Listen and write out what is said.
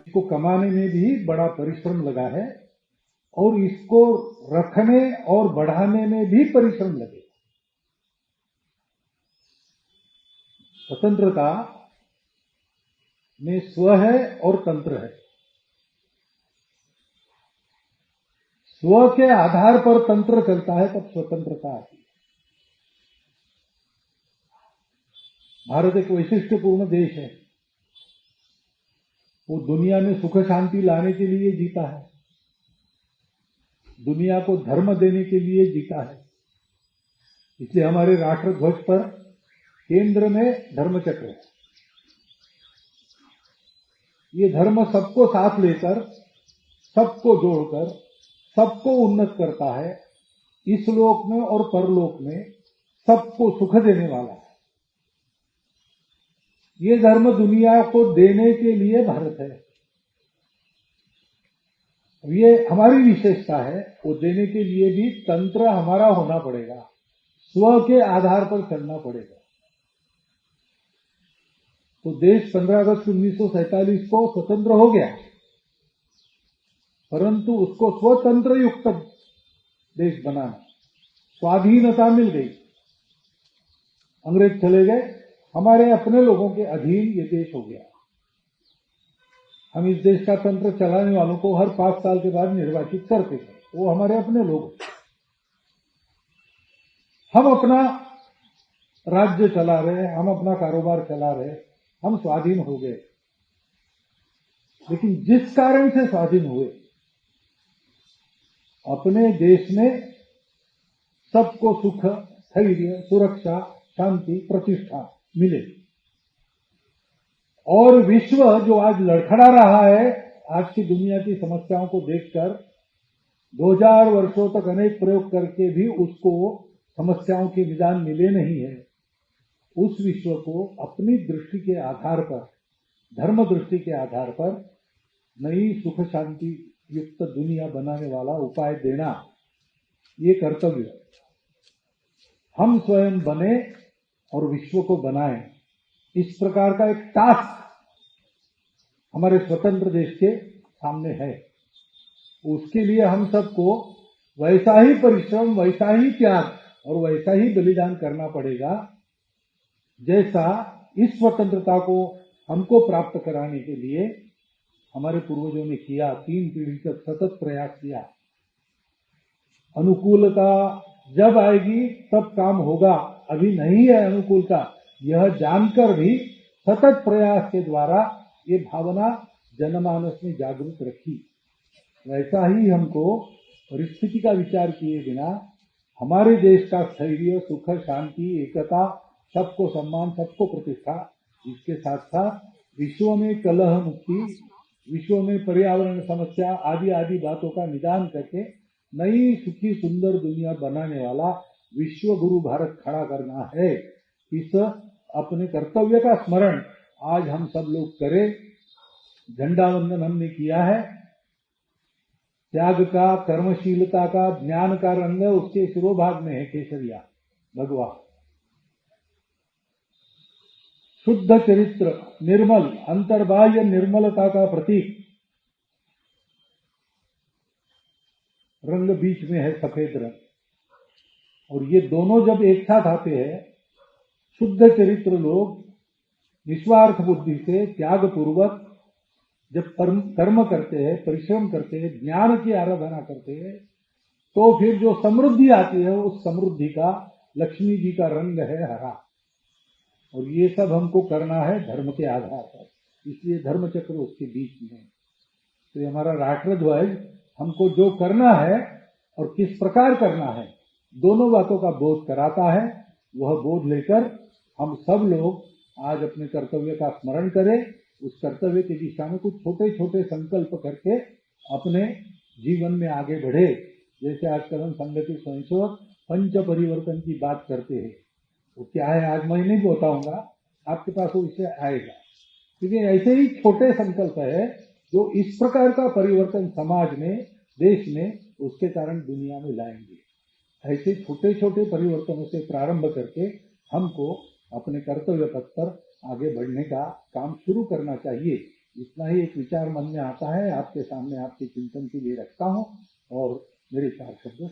इसको कमाने में भी बड़ा परिश्रम लगा है और इसको रखने और बढ़ाने में भी परिश्रम लगे। स्वतंत्रता में स्व है और तंत्र है। स्व के आधार पर तंत्र चलता है तब स्वतंत्रता आती है। भारत एक वैशिष्ट्यपूर्ण देश है। वो दुनिया में सुख शांति लाने के लिए जीता है, दुनिया को धर्म देने के लिए जीता है। इसलिए हमारे राष्ट्र ध्वज पर केंद्र में धर्म चक्र है। ये धर्म सबको साथ लेकर, सबको जोड़कर, सबको उन्नत करता है। इस लोक में और परलोक में सबको सुख देने वाला है। ये धर्म दुनिया को देने के लिए भारत है। ये हमारी विशेषता है। वो देने के लिए भी तंत्र हमारा होना पड़ेगा, स्व के आधार पर चलना पड़ेगा। तो देश 15 अगस्त 1947 को स्वतंत्र हो गया, परंतु उसको स्वतंत्र युक्त देश बनाना, स्वाधीनता मिल गई। अंग्रेज चले गए, हमारे अपने लोगों के अधीन ये देश हो गया। हम इस देश का तंत्र चलाने वालों को हर 5 साल के बाद निर्वाचित करते थे, वो हमारे अपने लोग। हम अपना राज्य चला रहे, हम अपना कारोबार चला रहे, हम स्वाधीन हो गए। लेकिन जिस कारण से स्वाधीन हुए, अपने देश में सबको सुख, स्थैर्य, सुरक्षा, शांति, प्रतिष्ठा मिले। और विश्व जो आज लड़खड़ा रहा है, आज की दुनिया की समस्याओं को देखकर 2000 वर्षों तक अनेक प्रयोग करके भी उसको समस्याओं के निदान मिले नहीं है। उस विश्व को अपनी दृष्टि के आधार पर, धर्म दृष्टि के आधार पर नई सुख शांति युक्त दुनिया बनाने वाला उपाय देना, ये कर्तव्य हम स्वयं बने और विश्व को बनाएं। इस प्रकार का एक टास्क हमारे स्वतंत्र देश के सामने है। उसके लिए हम सबको वैसा ही परिश्रम, वैसा ही त्याग और वैसा ही बलिदान करना पड़ेगा, जैसा इस स्वतंत्रता को हमको प्राप्त कराने के लिए हमारे पूर्वजों ने किया। 3 पीढ़ी तक सतत प्रयास किया। अनुकूलता जब आएगी तब काम होगा, अभी नहीं है अनुकूलता, यह जानकर भी सतत प्रयास के द्वारा ये भावना जनमानस में जागृत रखी। वैसा ही हमको परिस्थिति का विचार किए बिना हमारे देश का स्थैर्य, सुख, शांति, एकता, सबको सम्मान, सबको प्रतिष्ठा, इसके साथ साथ विश्व में कलह मुक्ति, विश्व में पर्यावरण समस्या आदि आदि बातों का निदान करके नई सुखी सुंदर दुनिया बनाने वाला विश्व गुरु भारत खड़ा करना है। इस अपने कर्तव्य का स्मरण आज हम सब लोग करें। झंडा वंदन हमने किया है, त्याग का, कर्मशीलता का, ज्ञान का रंग उसके शिरोभाग में है, केसरिया भगवा। शुद्ध चरित्र, निर्मल, अंतर्बाह्य निर्मलता का प्रतीक, रंग बीच में है सफेद रंग। और ये दोनों जब एक साथ आते हैं, शुद्ध चरित्र लोग निस्वार्थ बुद्धि से त्याग पूर्वक जब कर्म करते हैं, परिश्रम करते हैं, ज्ञान की आराधना करते हैं, तो फिर जो समृद्धि आती है उस समृद्धि का लक्ष्मी जी का रंग है हरा। और ये सब हमको करना है धर्म के आधार पर, इसलिए धर्म चक्र उसके बीच में। तो ये हमारा राष्ट्र ध्वज हमको जो करना है और किस प्रकार करना है, दोनों बातों का बोध कराता है। वह बोध लेकर हम सब लोग आज अपने कर्तव्य का स्मरण करें, उस कर्तव्य की दिशा में कुछ छोटे छोटे संकल्प करके अपने जीवन में आगे बढ़े। जैसे आजकल हम संघ के स्वयंसेवक पंच परिवर्तन की बात करते हैं, वो क्या है आज मैं नहीं बताऊंगा, आपके पास वो विषय आएगा। क्योंकि ऐसे ही छोटे संकल्प है जो इस प्रकार का परिवर्तन समाज में, देश में, उसके कारण दुनिया में लाएंगे। ऐसे छोटे छोटे परिवर्तनों से प्रारंभ करके हमको अपने कर्तव्य पथ पर आगे बढ़ने का काम शुरू करना चाहिए। इतना ही एक विचार मन में आता है, आपके सामने आपके चिंतन के लिए रखता हूँ और मेरे 4 शब्द